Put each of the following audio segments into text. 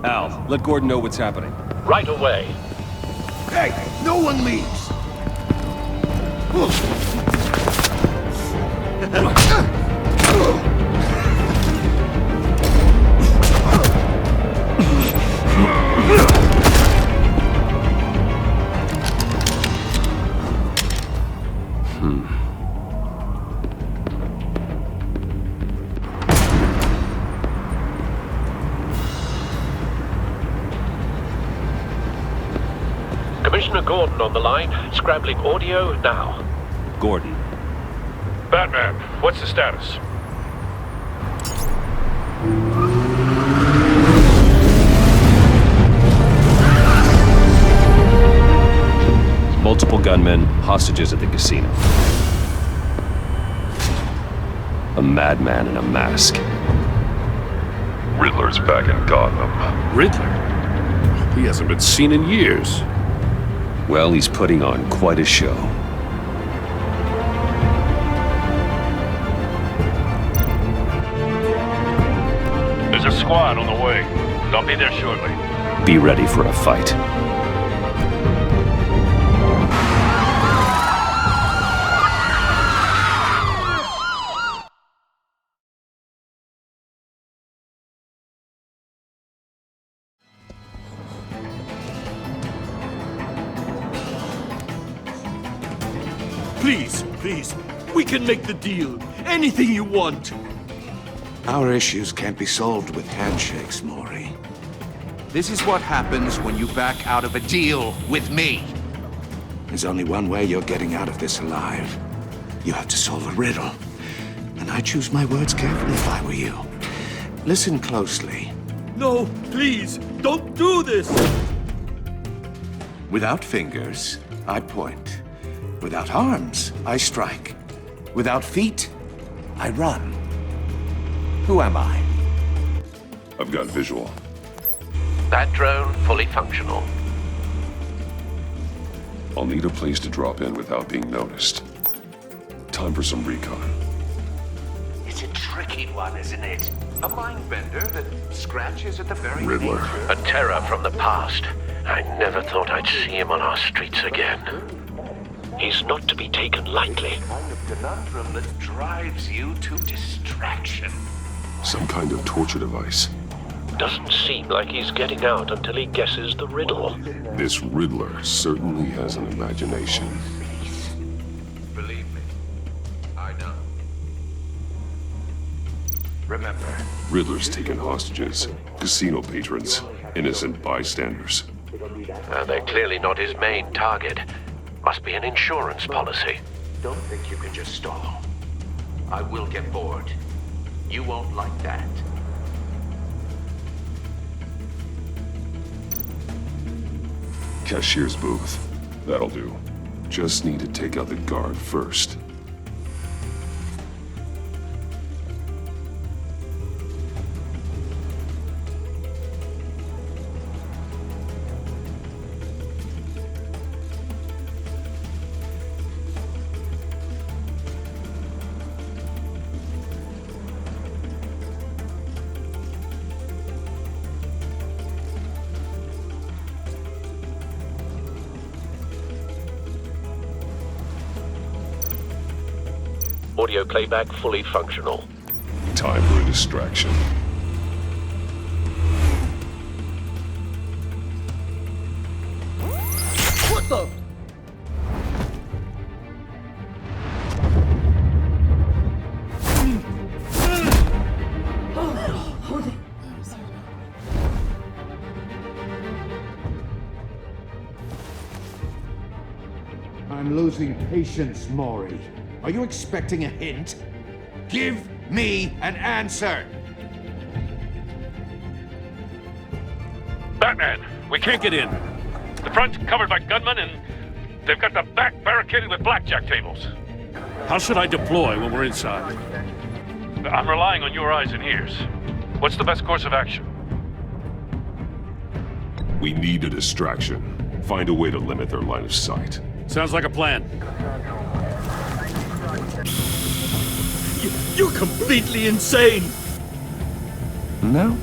Al, let Gordon know what's happening. Right away. Hey, no one leaves! Commissioner Gordon on the line, scrambling audio now. Gordon. Batman, what's the status? Multiple gunmen, hostages at the casino. A madman in a mask. Riddler's back in Gotham. Riddler? He hasn't been seen in years. Well, he's putting on quite a show. There's a squad on the way. They'll be there shortly. Be ready for a fight. Please, we can make the deal. Anything you want. Our issues can't be solved with handshakes, Maury. This is what happens when you back out of a deal with me. There's only one way you're getting out of this alive. You have to solve a riddle. And I choose my words carefully if I were you. Listen closely. No, please, don't do this. Without fingers, I point. Without arms, I strike. Without feet, I run. Who am I? I've got visual. That drone fully functional. I'll need a place to drop in without being noticed. Time for some recon. It's a tricky one, isn't it? A mind bender that scratches at the very Riddler. nature. A terror from the past. I never thought I'd see him on our streets again. He's not to be taken lightly. The kind of conundrum that drives you to distraction. Some kind of torture device. Doesn't seem like he's getting out until he guesses the riddle. This Riddler certainly has an imagination. Believe me, I know. Remember, Riddler's taken hostages, casino patrons, innocent bystanders. They're clearly not his main target. Must be an insurance policy. don't think you can just stall. I will get bored. You won't like that. Cashier's booth. That'll do. Just need to take out the guard first. Audio playback fully functional. Time for a distraction. What the? I'm losing patience, Maury. Are you expecting a hint? Give me an answer! Batman! We can't get in. The front's covered by gunmen and they've got the back barricaded with blackjack tables. How should I deploy when we're inside? I'm relying on your eyes and ears. What's the best course of action? We need a distraction. Find a way to limit their line of sight. Sounds like a plan. You're completely insane! No,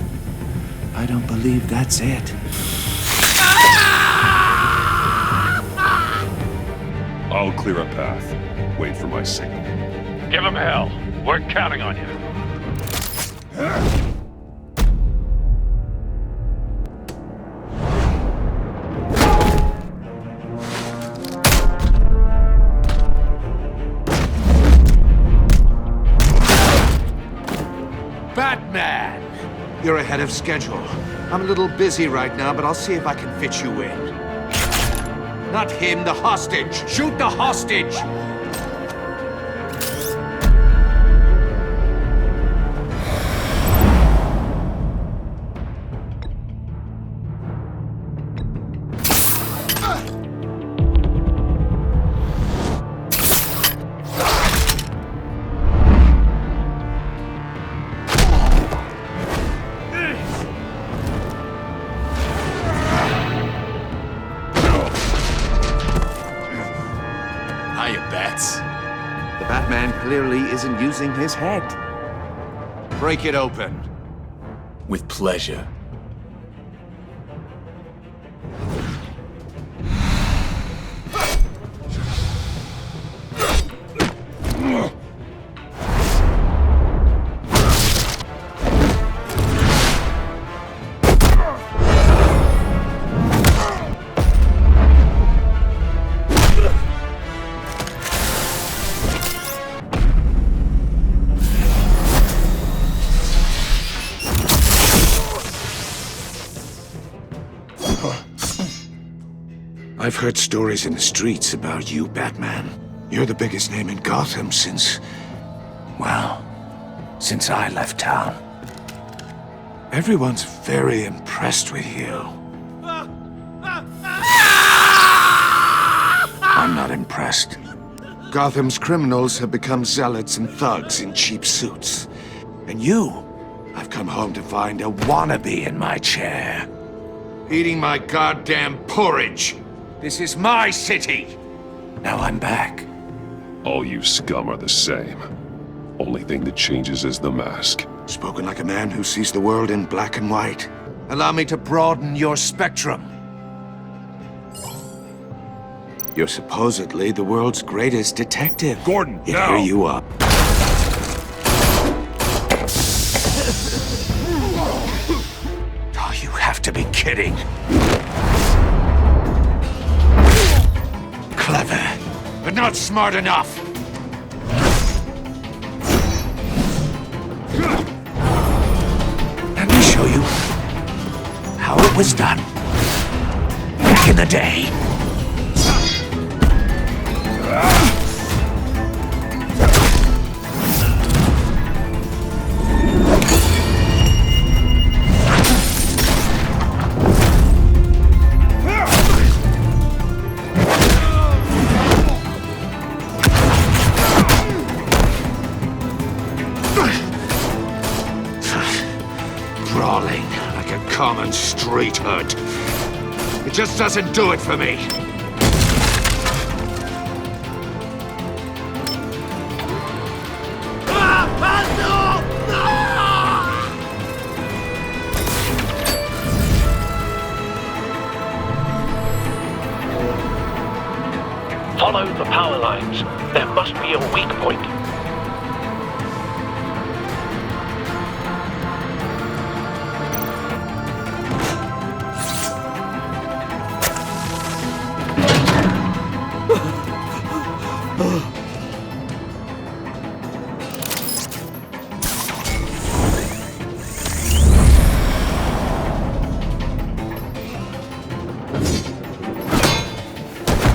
I don't believe that's it. I'll clear a path. Wait for my signal. Give him hell. We're counting on you. Batman! You're ahead of schedule. I'm a little busy right now, but I'll see if I can fit you in. Not him, the hostage! Shoot the hostage! Hiya, Bats. The Batman clearly isn't using his head. Break it open. With pleasure. I've heard stories in the streets about you, Batman. You're the biggest name in Gotham since... well, since I left town. Everyone's very impressed with you. I'm not impressed. Gotham's criminals have become zealots and thugs in cheap suits. And you, I've come home to find a wannabe in my chair. Eating my goddamn porridge. This is my city. Now I'm back. All you scum are the same. Only thing that changes is the mask. Spoken like a man who sees the world in black and white. Allow me to broaden your spectrum. You're supposedly the world's greatest detective. Gordon, Yet now! here you are. Oh, you have to be kidding. Clever, but not smart enough. Let me show you how it was done back in the day. Brawling like a common street hood. It just doesn't do it for me. Follow the power lines. There must be a weak point.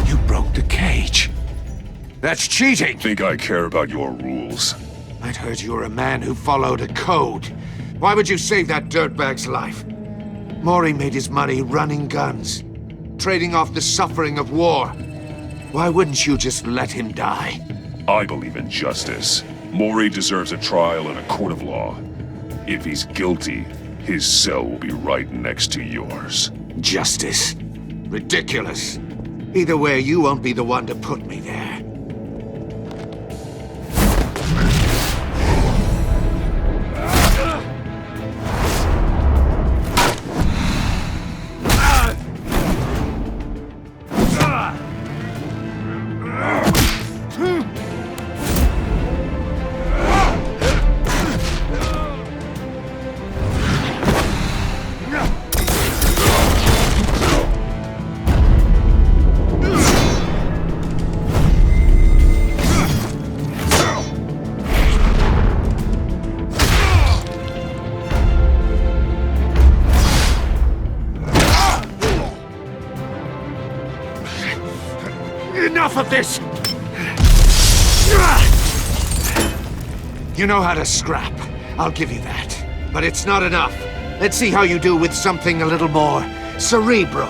You broke the cage. That's cheating! Think I care about your rules? I'd heard you were a man who followed a code. Why would you save that dirtbag's life? Maury made his money running guns, trading off the suffering of war. Why wouldn't you just let him die? I believe in justice. Maury deserves a trial in a court of law. If he's guilty, his cell will be right next to yours. Justice. Ridiculous. Either way, you won't be the one to put me there. enough of this! You know how to scrap. I'll give you that. But it's not enough. Let's see how you do with something a little more cerebral.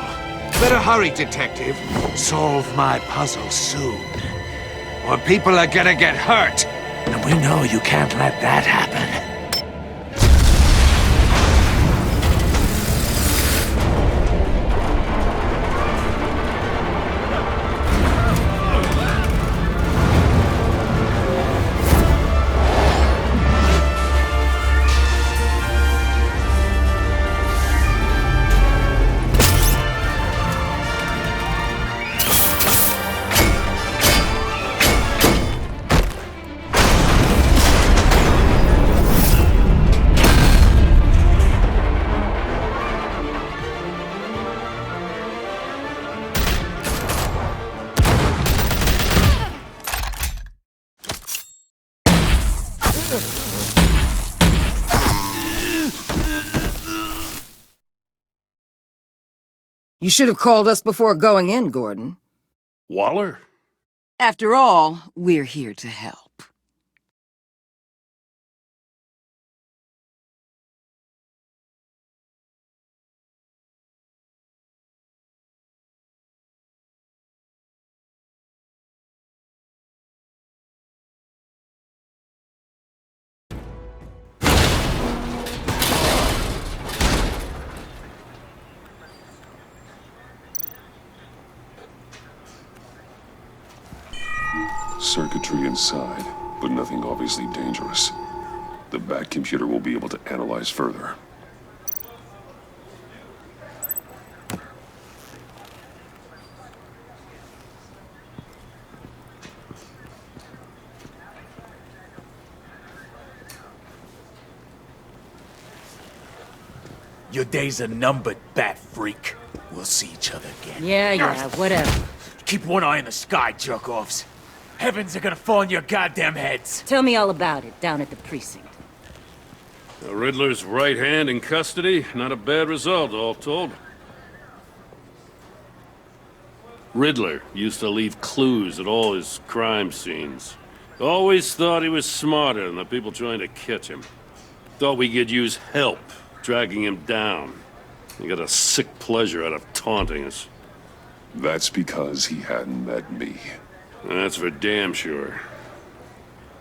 Better hurry, detective. Solve my puzzle soon. Or people are gonna get hurt. And we know you can't let that happen. You should have called us before going in, Gordon. Waller? After all, we're here to help. Circuitry inside, but nothing obviously dangerous. The back computer will be able to analyze further. Your days are numbered, bat freak. We'll see each other again. Yeah, whatever. Keep one eye in the sky, jerk-offs. Heavens are gonna fall on your goddamn heads. Tell me all about it down at the precinct. The Riddler's right hand in custody. Not a bad result, all told. Riddler used to leave clues at all his crime scenes. Always thought he was smarter than the people trying to catch him. Thought we could use help dragging him down. He got a sick pleasure out of taunting us. That's because he hadn't met me. That's for damn sure.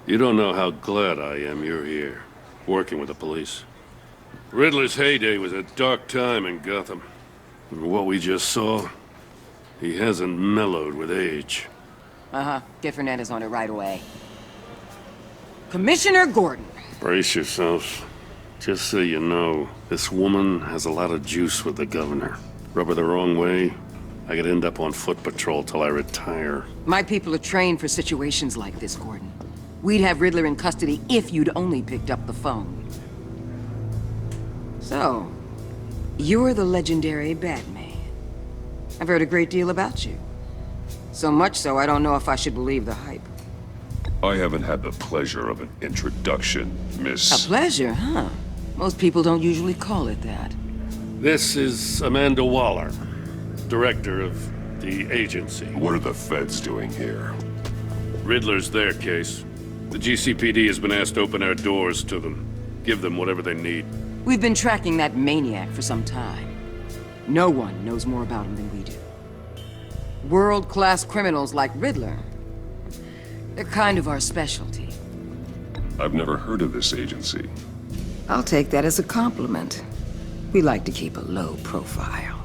You don't know how glad I am you're here, working with the police. Riddler's heyday was a dark time in Gotham. And what we just saw, he hasn't mellowed with age. Uh-huh. Get Fernandez on it right away. Commissioner Gordon. Brace yourselves. Just so you know, this woman has a lot of juice with the governor. Rub her the wrong way, I could end up on foot patrol till I retire. My people are trained for situations like this, Gordon. We'd have Riddler in custody if you'd only picked up the phone. So, you're the legendary Batman. I've heard a great deal about you. So much so, I don't know if I should believe the hype. I haven't had the pleasure of an introduction, Miss... A pleasure, huh? Most people don't usually call it that. This is Amanda Waller, director of the agency. What are the feds doing here? Riddler's their case. The GCPD has been asked to open our doors to them. Give them whatever they need. We've been tracking that maniac for some time. No one knows more about him than we do. World-class criminals like Riddler. They're kind of our specialty. I've never heard of this agency. I'll take that as a compliment. We like to keep a low profile.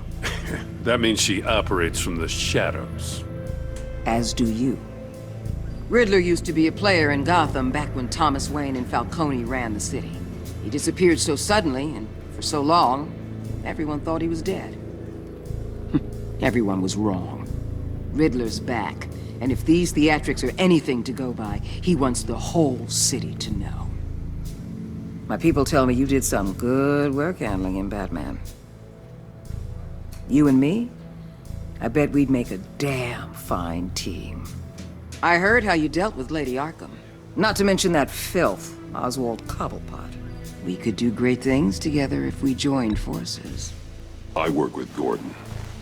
That means she operates from the shadows. As do you. Riddler used to be a player in Gotham back when Thomas Wayne and Falcone ran the city. He disappeared so suddenly, and for so long, everyone thought he was dead. Everyone was wrong. Riddler's back, and if these theatrics are anything to go by, he wants the whole city to know. My people tell me you did some good work handling him, Batman. You and me? I bet we'd make a damn fine team. I heard how you dealt with Lady Arkham. Not to mention that filth, Oswald Cobblepot. We could do great things together if we joined forces. I work with Gordon.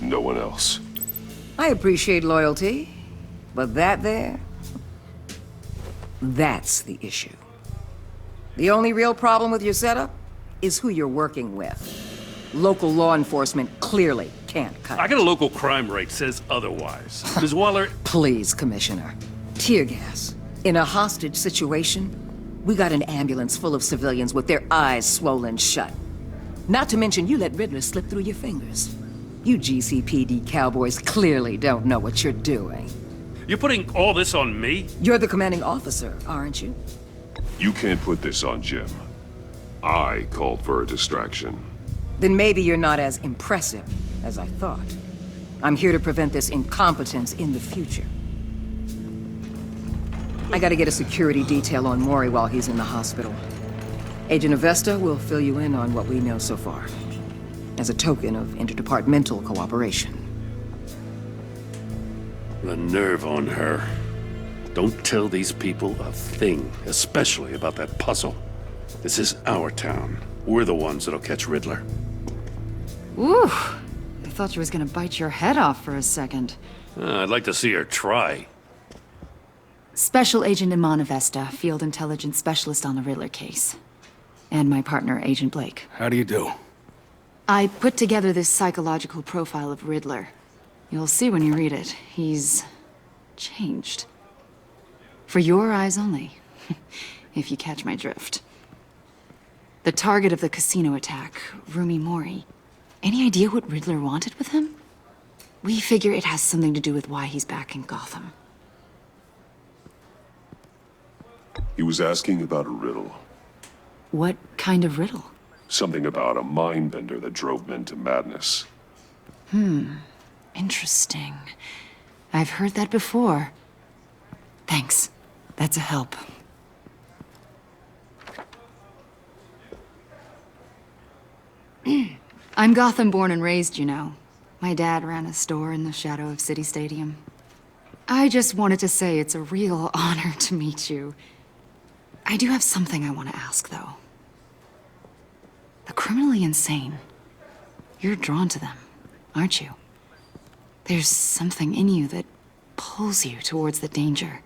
No one else. I appreciate loyalty, But that there, that's the issue. The only real problem with your setup is who you're working with. Local law enforcement clearly can't cut I it. got a local crime rate says otherwise. Ms. Waller, Please, Commissioner. Tear gas. In a hostage situation, we got an ambulance full of civilians with their eyes swollen shut. Not to mention you let Riddler slip through your fingers. You GCPD cowboys clearly don't know what you're doing. you're putting all this on me? You're the commanding officer, aren't you? You can't put this on Jim. I called for a distraction. Then maybe you're not as impressive as I thought. I'm here to prevent this incompetence in the future. I gotta get a security detail on Maury while he's in the hospital. Agent Avesta will fill you in on what we know so far, as a token of interdepartmental cooperation. The nerve on her. Don't tell these people a thing, especially about that puzzle. This is our town. We're the ones that'll catch Riddler. Ooh, I thought she was gonna bite your head off for a second. I'd like to see her try. Special Agent Iman Avesta, Field Intelligence Specialist on the Riddler case. And my partner, Agent Blake. How do you do? I put together this psychological profile of Riddler. You'll see when you read it. He's changed. For your eyes only, if you catch my drift. The target of the casino attack, Rumi Mori. Any idea what Riddler wanted with him? We figure it has something to do with why he's back in Gotham. He was asking about a riddle. What kind of riddle? Something about a mind-bender that drove men to madness. Interesting. I've heard that before. Thanks. That's a help. I'm Gotham born and raised, you know. My dad ran a store in the shadow of City Stadium. I just wanted to say it's a real honor to meet you. I do have something I want to ask, though. The criminally insane. You're drawn to them, aren't you? There's something in you that pulls you towards the danger.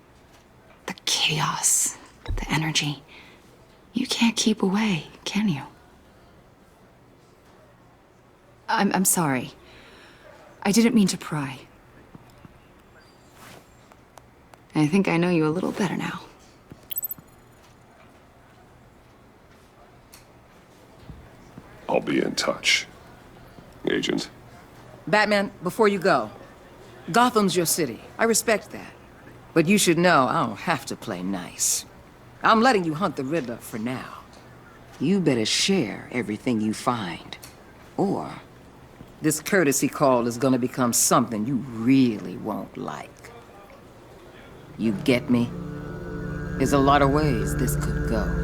The chaos, the energy. You can't keep away, can you? I'm sorry. I didn't mean to pry. I think I know you a little better now. I'll be in touch. Agent. Batman, before you go, Gotham's your city. I respect that. But you should know I don't have to play nice. I'm letting you hunt the Riddler for now. You better share everything you find. Or this courtesy call is gonna become something you really won't like. You get me? There's a lot of ways this could go.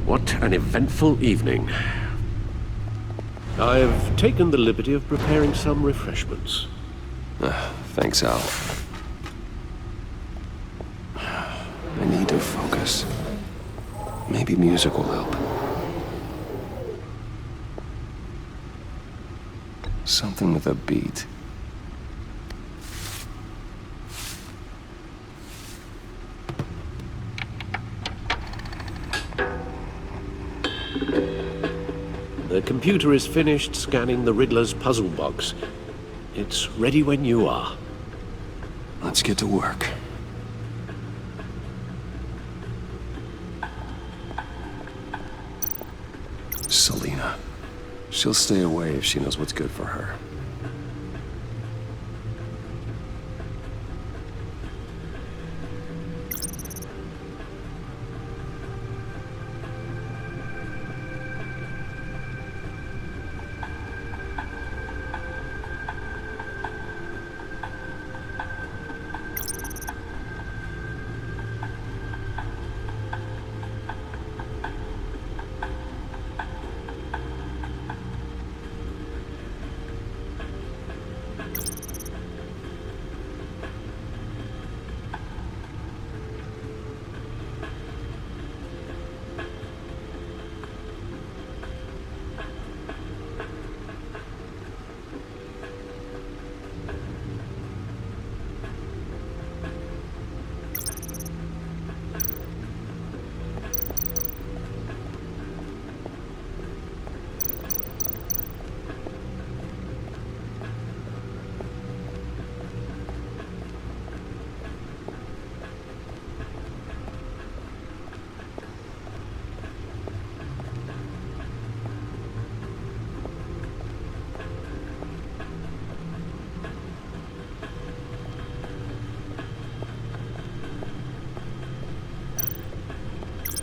What an eventful evening. I've taken the liberty of preparing some refreshments. Thanks, Al. I need to focus. Maybe music will help. Something with a beat. The computer is finished scanning the Riddler's puzzle box. It's ready when you are. Let's get to work. Selina. She'll stay away if she knows what's good for her.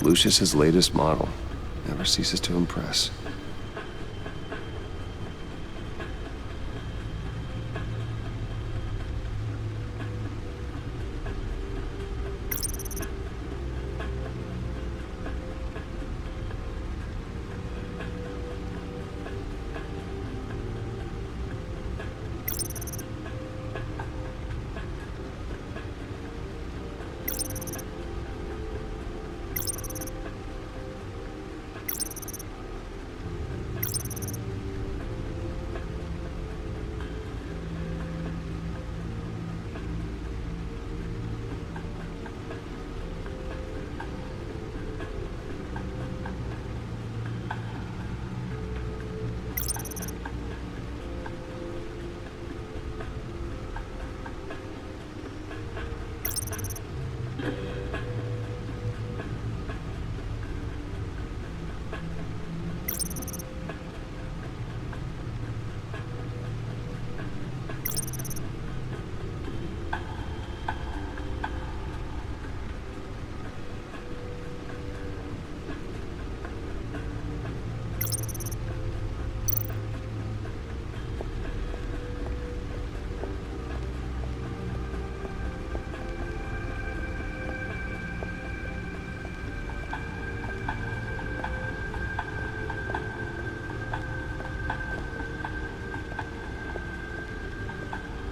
Lucius's latest model. Never ceases to impress.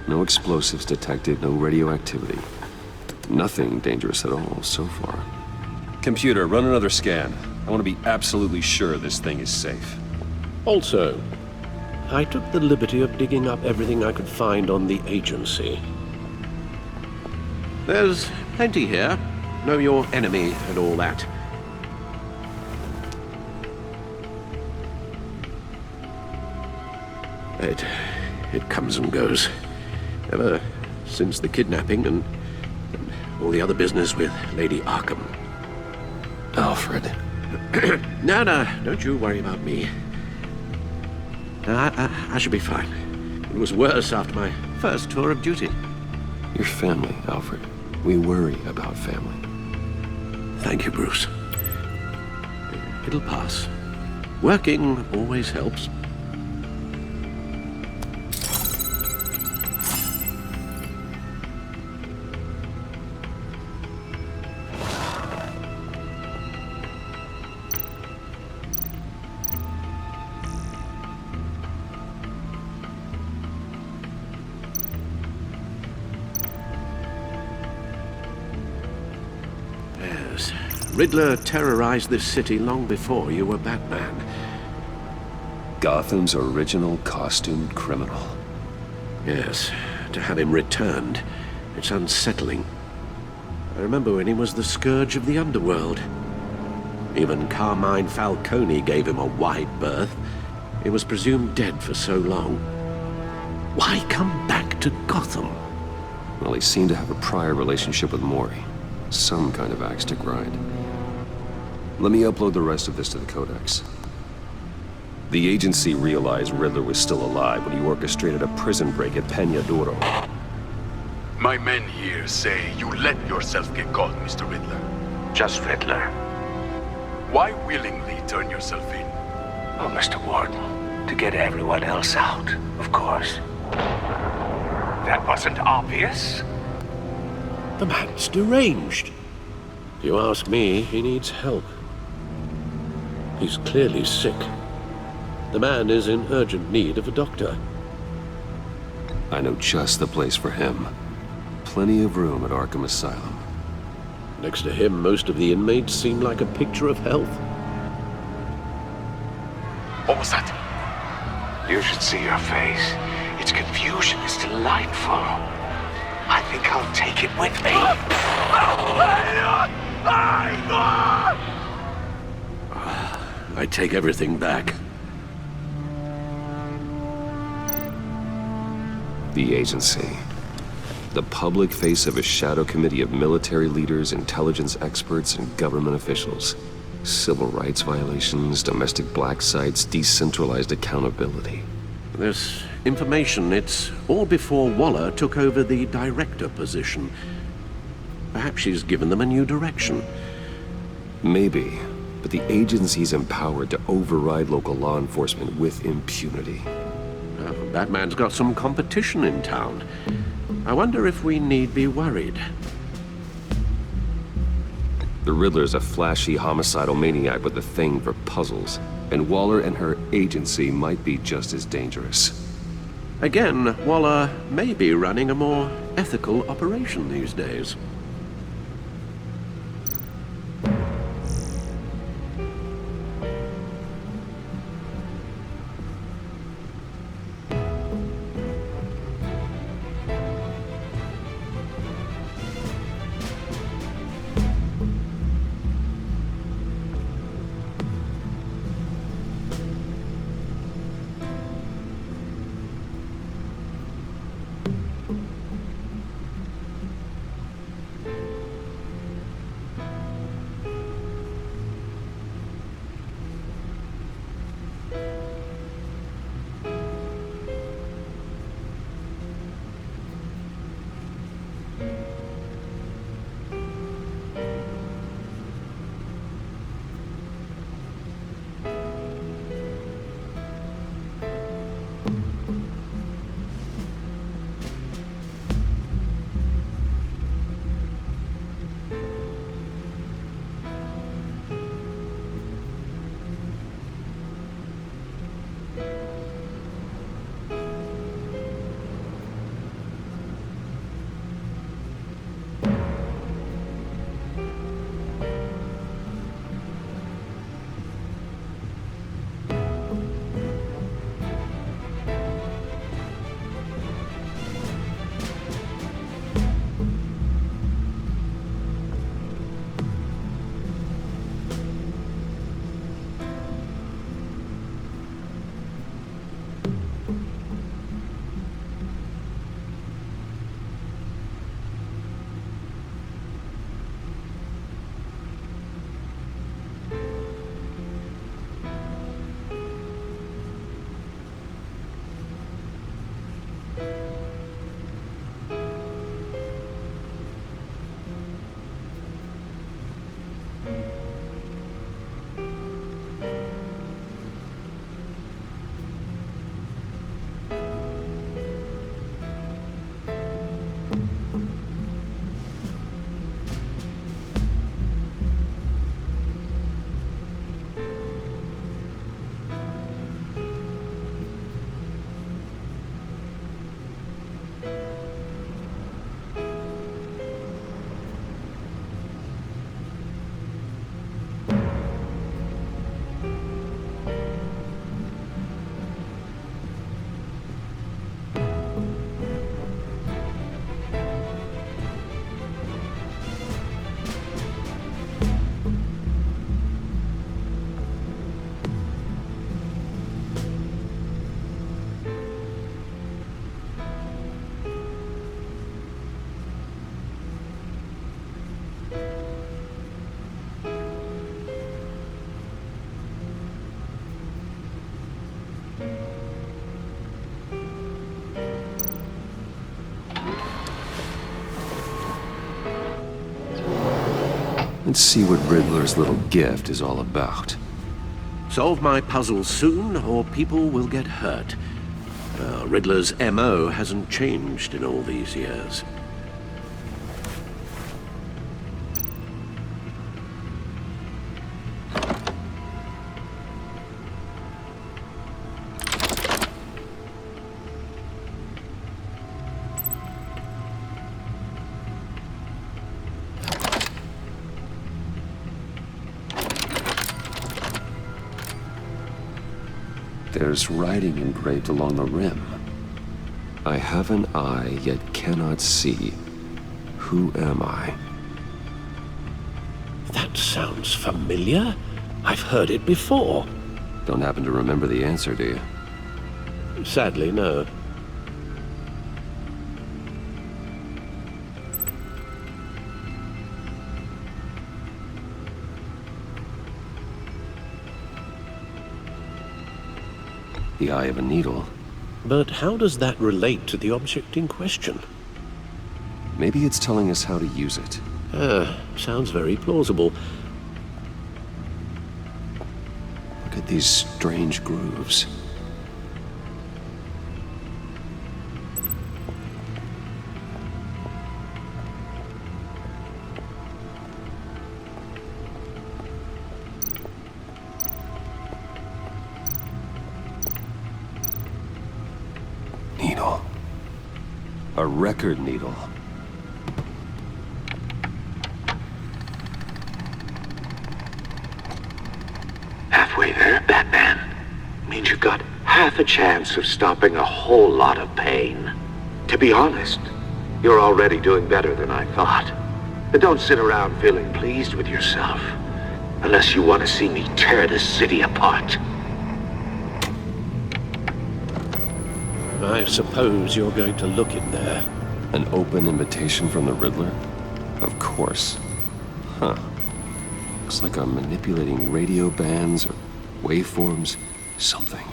No explosives detected, no radioactivity. Nothing dangerous at all so far. Computer, run another scan. I want to be absolutely sure this thing is safe. Also, I took the liberty of digging up everything I could find on the agency. There's plenty here. Know your enemy and all that. It comes and goes. Ever since the kidnapping and all the other business with Lady Arkham. Alfred. No, don't you worry about me. I should be fine. It was worse after my first tour of duty. Your family, Alfred. We worry about family. Thank you, Bruce. It'll pass. Working always helps. Riddler terrorized this city long before you were Batman. Gotham's original costumed criminal. Yes, to have him returned, it's unsettling. I remember when he was the scourge of the underworld. Even Carmine Falcone gave him a wide berth. He was presumed dead for so long. Why come back to Gotham? Well, he seemed to have a prior relationship with Mori. Some kind of axe to grind. Let me upload the rest of this to the Codex. The agency realized Riddler was still alive when he orchestrated a prison break at Peña Duro. My men here say you let yourself get caught, Mr. Riddler. Just Riddler. Why willingly turn yourself in? Oh, Mr. Warden, to get everyone else out, of course. That wasn't obvious. The man's deranged. If you ask me, he needs help. He's clearly sick. The man is in urgent need of a doctor. I know just the place for him. Plenty of room at Arkham Asylum. Next to him, most of the inmates seem like a picture of health. What was that? You should see your face. Its confusion is delightful. I think I'll take it with me. I take everything back. The agency. The public face of a shadow committee of military leaders, intelligence experts, and government officials. Civil rights violations, domestic black sites, decentralized accountability. This information, it's all before Waller took over the director position. Perhaps she's given them a new direction. Maybe, but the agency's empowered to override local law enforcement with impunity. Batman's got some competition in town. I wonder if we need be worried. The Riddler's a flashy, homicidal maniac with a thing for puzzles, and Waller and her agency might be just as dangerous. Again, Waller may be running a more ethical operation these days. Let's see what Riddler's little gift is all about. Solve my puzzles soon, or people will get hurt. Riddler's MO hasn't changed in all these years. There's writing engraved along the rim. I have an eye, yet cannot see. Who am I? That sounds familiar. I've heard it before. Don't happen to remember the answer, do you? Sadly, no. The eye of a needle. But how does that relate to the object in question? Maybe it's telling us how to use it. Sounds very plausible. at these strange grooves. Needle. A record needle. Halfway there, Batman. Means you've got half a chance of stopping a whole lot of pain. To be honest, you're already doing better than I thought. But don't sit around feeling pleased with yourself. Unless you want to see me tear this city apart. I suppose you're going to look in there. An open invitation from the Riddler? Of course. Huh. Looks like I'm manipulating radio bands or waveforms, something.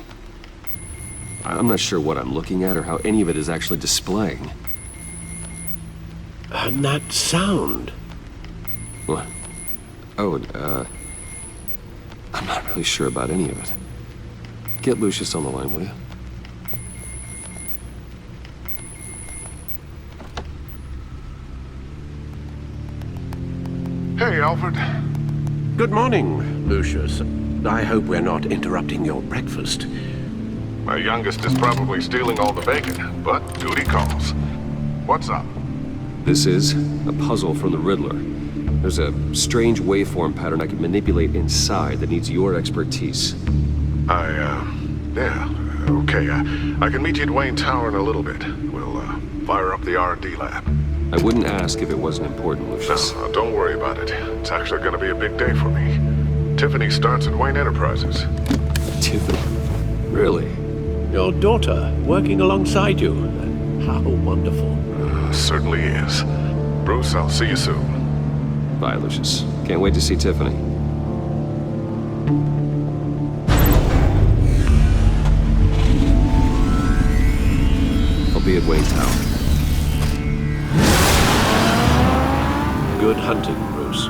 I'm not sure what I'm looking at or how any of it is actually displaying. And that sound. What? Oh, I'm not really sure about any of it. Get Lucius on the line, will you? Hey, Alfred. Good morning, Lucius. I hope we're not interrupting your breakfast. My youngest is probably stealing all the bacon, but duty calls. What's up? This is a puzzle from the Riddler. There's a strange waveform pattern I can manipulate inside that needs your expertise. Yeah, okay. I can meet you at Wayne Tower in a little bit. We'll, fire up the R&D lab. I wouldn't ask if it wasn't important, Lucius. No, don't worry about it. It's actually gonna be a big day for me. Tiffany starts at Wayne Enterprises. Tiffany? Really? Your daughter, working alongside you. How wonderful. Certainly is. Bruce, I'll see you soon. Bye, Lucius. Can't wait to see Tiffany. I'll be at Wayne Tower. Good hunting, Bruce.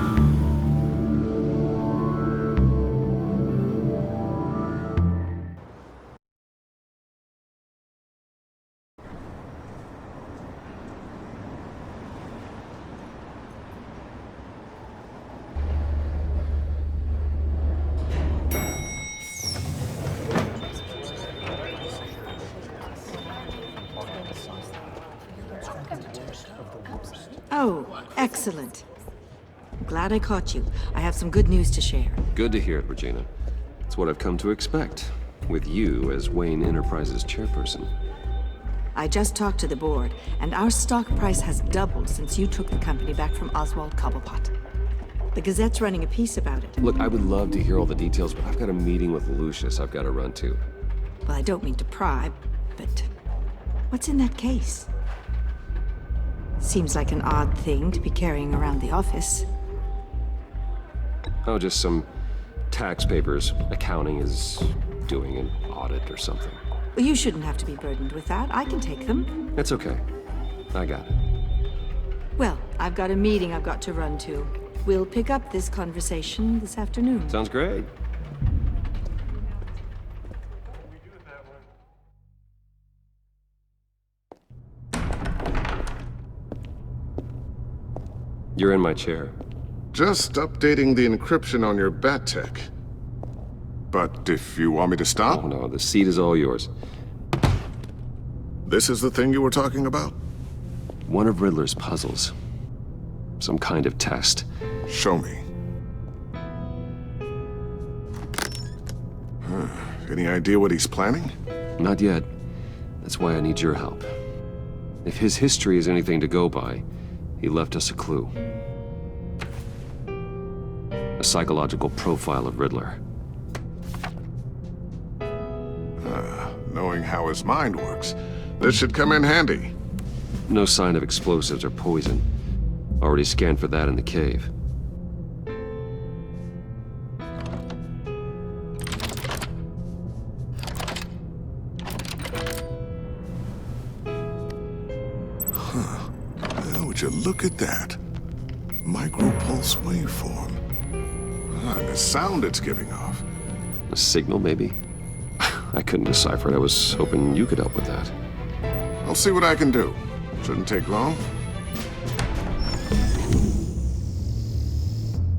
Oh, excellent. Glad I caught you. I have some good news to share. Good to hear it, Regina. It's what I've come to expect, with you as Wayne Enterprises chairperson. I just talked to the board, and our stock price has doubled since you took the company back from Oswald Cobblepot. The Gazette's running a piece about it. Look, I would love to hear all the details, but I've got a meeting with Lucius I've got to run to. Well, I don't mean to pry, but what's in that case? Seems like an odd thing to be carrying around the office. Oh, just some tax papers. Accounting is doing an audit or something. Well, you shouldn't have to be burdened with that. I can take them. It's okay. I got it. Well, I've got a meeting I've got to run to. We'll pick up this conversation this afternoon. Sounds great. You're in my chair. Just updating the encryption on your bat tech. But if you want me to stop? Oh no, the seat is all yours. This is the thing you were talking about? One of Riddler's puzzles. Some kind of test. Show me. Any idea what he's planning? Not yet. That's why I need your help. If his history is anything to go by, he left us a clue. A psychological profile of Riddler. Knowing how his mind works, this should come in handy. No sign of explosives or poison. Already scanned for that in the cave. Would you look at that? Micropulse waveform. And the sound it's giving off. A signal, maybe? I couldn't decipher it. I was hoping you could help with that. I'll see what I can do. Shouldn't take long.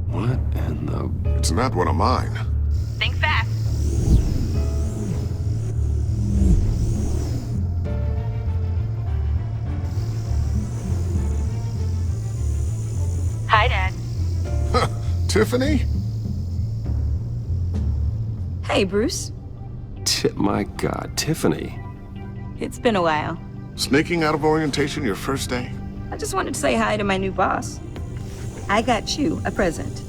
What in the... It's not one of mine. Think fast. Hi, Dad. Tiffany? Hey, Bruce. My God, Tiffany. It's been a while. Sneaking out of orientation your first day? I just wanted to say hi to my new boss. I got you a present.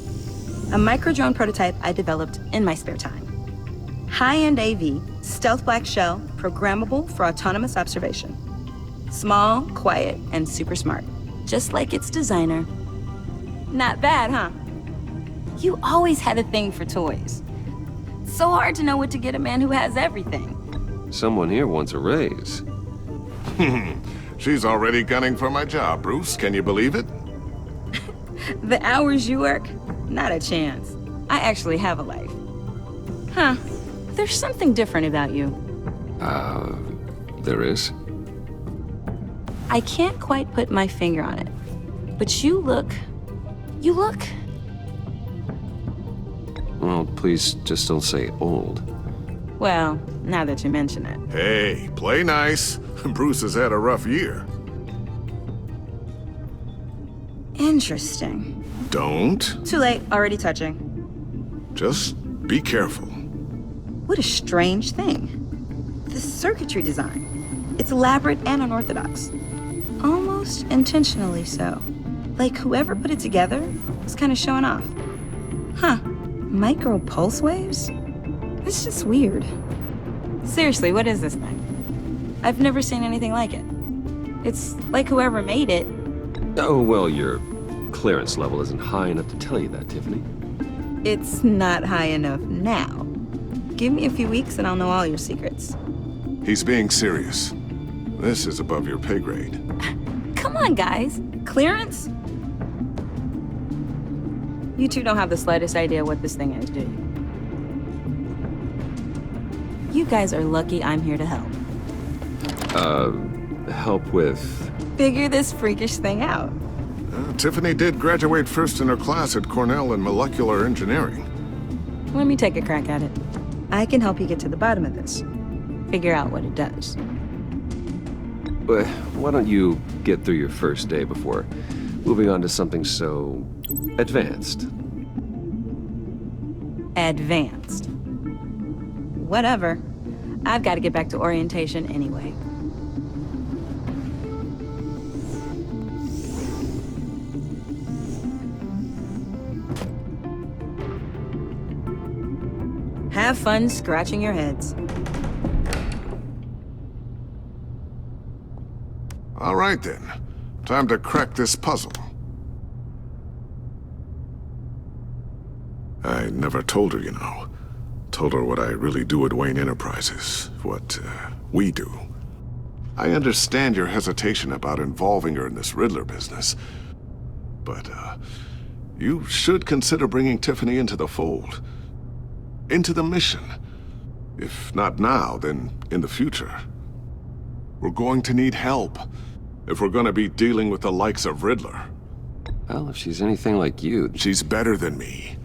A micro-drone prototype I developed in my spare time. High-end AV, stealth black shell, programmable for autonomous observation. Small, quiet, and super smart. Just like its designer. Not bad, huh? You always had a thing for toys. So hard to know what to get a man who has everything. Someone here wants a raise. She's already gunning for my job, Bruce. Can you believe it? The hours you work? Not a chance. I actually have a life. Huh. There's something different about you. There is? I can't quite put my finger on it. But you look... Well, please just don't say old. Well, now that you mention it. Hey, play nice. Bruce has had a rough year. Interesting. Don't. Too late, already touching. Just be careful. What a strange thing. The circuitry design. It's elaborate and unorthodox. Almost intentionally so. Like whoever put it together was kind of showing off. Huh. Micro pulse waves? It's just weird. Seriously, what is this thing? I've never seen anything like it. It's like whoever made it. Oh, well, your clearance level isn't high enough to tell you that, Tiffany. It's not high enough now. Give me a few weeks and I'll know all your secrets. He's being serious. This is above your pay grade. Come on, guys. Clearance? You two don't have the slightest idea what this thing is, do you? You guys are lucky I'm here to help. Help with... Figure this freakish thing out. Tiffany did graduate first in her class at Cornell in molecular engineering. Let me take a crack at it. I can help you get to the bottom of this. Figure out what it does. Why don't you get through your first day before moving on to something so... advanced? Advanced. Whatever. I've got to get back to orientation anyway. Have fun scratching your heads. All right, then. Time to crack this puzzle. I never told her, you know. Told her what I really do at Wayne Enterprises. What, we do. I understand your hesitation about involving her in this Riddler business. But, you should consider bringing Tiffany into the fold. Into the mission. If not now, then in the future. We're going to need help if we're going to be dealing with the likes of Riddler. Well, if she's anything like you... She's better than me.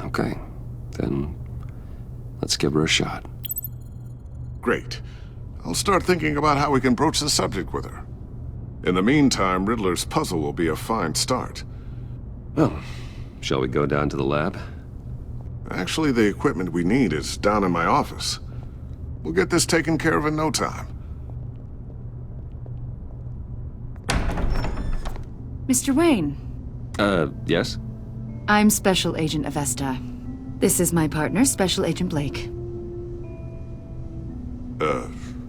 Okay, then let's give her a shot. Great. I'll start thinking about how we can broach the subject with her. In the meantime, Riddler's puzzle will be a fine start. Well, shall we go down to the lab? Actually, the equipment we need is down in my office. We'll get this taken care of in no time. Mr. Wayne. Yes? I'm Special Agent Avesta. This is my partner, Special Agent Blake.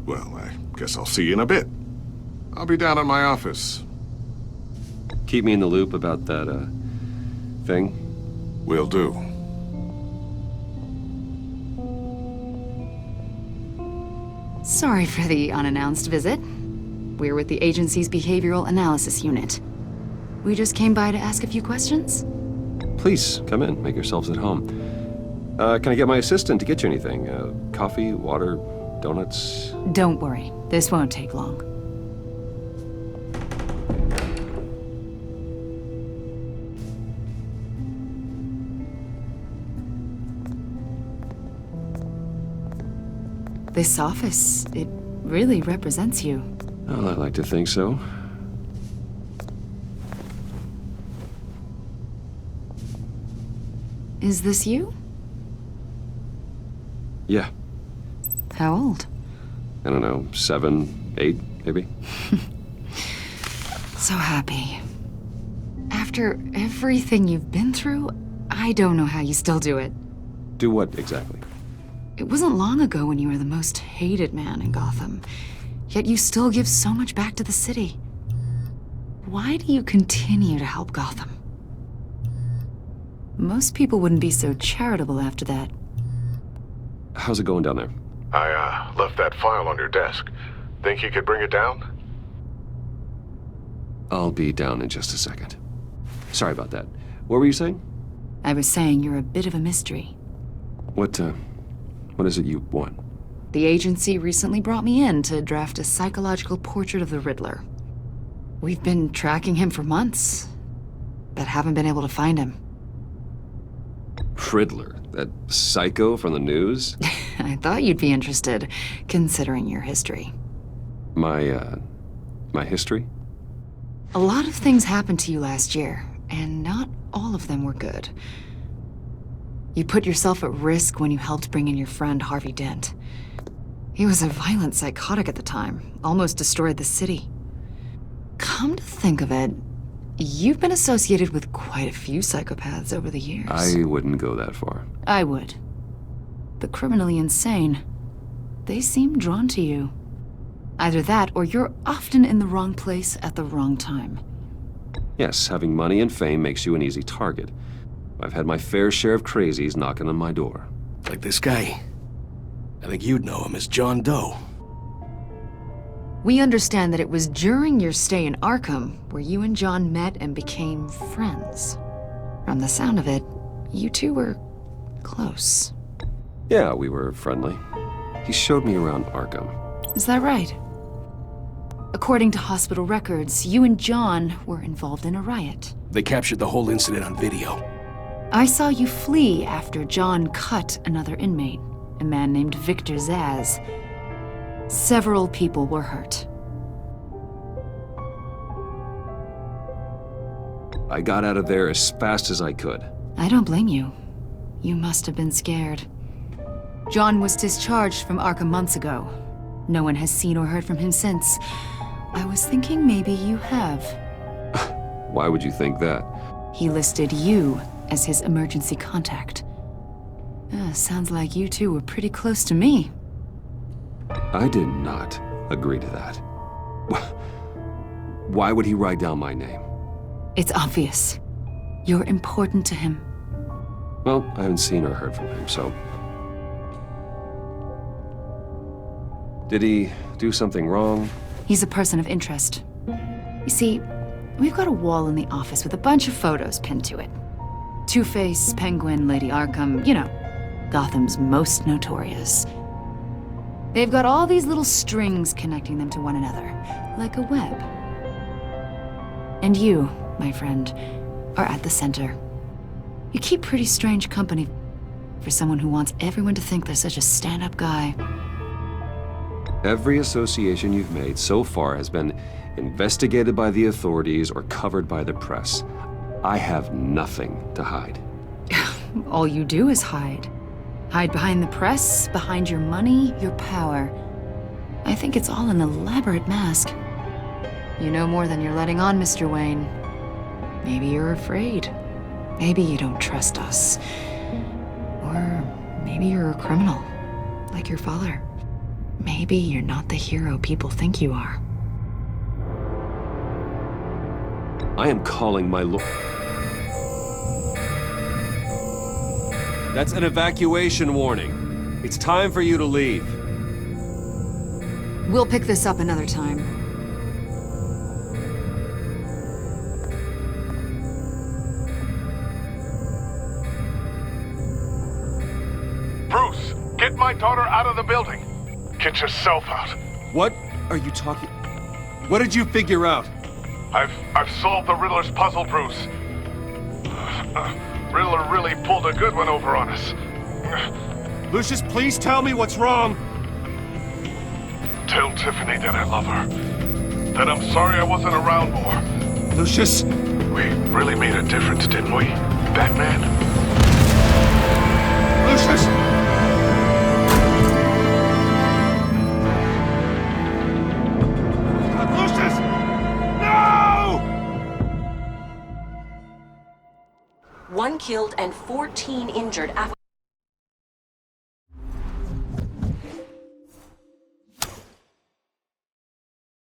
Well, I guess I'll see you in a bit. I'll be down at my office. Keep me in the loop about that, thing? Will do. Sorry for the unannounced visit. We're with the agency's Behavioral Analysis Unit. We just came by to ask a few questions. Please, come in. Make yourselves at home. Can I get my assistant to get you anything? Coffee, water, donuts? Don't worry. This won't take long. This office, it really represents you. Well, I like to think so. Is this you? Yeah. How old? I don't know, 7, 8, maybe? So happy. After everything you've been through, I don't know how you still do it. Do what exactly? It wasn't long ago when you were the most hated man in Gotham, yet you still give so much back to the city. Why do you continue to help Gotham? Most people wouldn't be so charitable after that. How's it going down there? I left that file on your desk. Think you could bring it down? I'll be down in just a second. Sorry about that. What were you saying? I was saying you're a bit of a mystery. What is it you want? The agency recently brought me in to draft a psychological portrait of the Riddler. We've been tracking him for months, but haven't been able to find him. Riddler? That psycho from the news? I thought you'd be interested, considering your history. My history? A lot of things happened to you last year, and not all of them were good. You put yourself at risk when you helped bring in your friend Harvey Dent. He was a violent psychotic at the time, almost destroyed the city. Come to think of it, you've been associated with quite a few psychopaths over the years. I wouldn't go that far. I would. The criminally insane. They seem drawn to you. Either that, or you're often in the wrong place at the wrong time. Yes, having money and fame makes you an easy target. I've had my fair share of crazies knocking on my door. Like this guy. I think you'd know him as John Doe. We understand that it was during your stay in Arkham where you and John met and became friends. From the sound of it, you two were close. Yeah, we were friendly. He showed me around Arkham. Is that right? According to hospital records, you and John were involved in a riot. They captured the whole incident on video. I saw you flee after John cut another inmate, a man named Victor Zaz. Several people were hurt. I got out of there as fast as I could. I don't blame you. You must have been scared. John was discharged from Arkham months ago. No one has seen or heard from him since. I was thinking maybe you have. Why would you think that? He listed you as his emergency contact. Sounds like you two were pretty close to me. I did not agree to that. Why would he write down my name? It's obvious. You're important to him. Well, I haven't seen or heard from him, so... Did he do something wrong? He's a person of interest. You see, we've got a wall in the office with a bunch of photos pinned to it. Two-Face, Penguin, Lady Arkham, you know, Gotham's most notorious. They've got all these little strings connecting them to one another, like a web. And you, my friend, are at the center. You keep pretty strange company for someone who wants everyone to think they're such a stand-up guy. Every association you've made so far has been investigated by the authorities or covered by the press. I have nothing to hide. All you do is hide. Hide behind the press, behind your money, your power. I think it's all an elaborate mask. You know more than you're letting on, Mr. Wayne. Maybe you're afraid. Maybe you don't trust us. Or maybe you're a criminal, like your father. Maybe you're not the hero people think you are. I am calling my lord. That's an evacuation warning. It's time for you to leave. We'll pick this up another time. my daughter out of the building. Get yourself out. What are you talking... What did you figure out? I've solved the Riddler's puzzle, Bruce. Riddler really pulled a good one over on us. Lucius, please tell me what's wrong. Tell Tiffany that I love her. That I'm sorry I wasn't around more. Lucius! We really made a difference, didn't we, Batman? Lucius! Lucius! No! 1 killed and 14 injured after